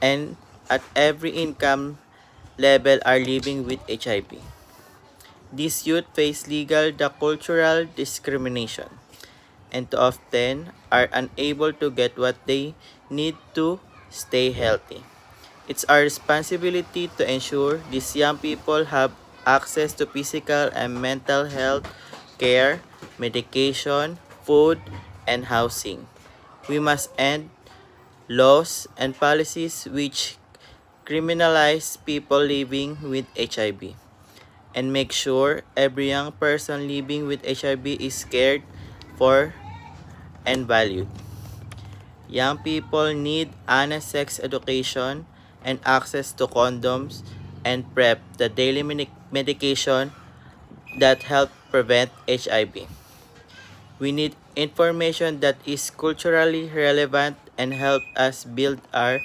and at every income level are living with HIV. These youth face legal the cultural discrimination and too often are unable to get what they need to stay healthy. It's our responsibility to ensure these young people have access to physical and mental health care, medication, food, and housing. We must end laws and policies which criminalize people living with HIV and make sure every young person living with HIV is cared for and valued. Young people need honest sex education and access to condoms and PrEP, the daily medication that help prevent HIV. We need information that is culturally relevant and help us build our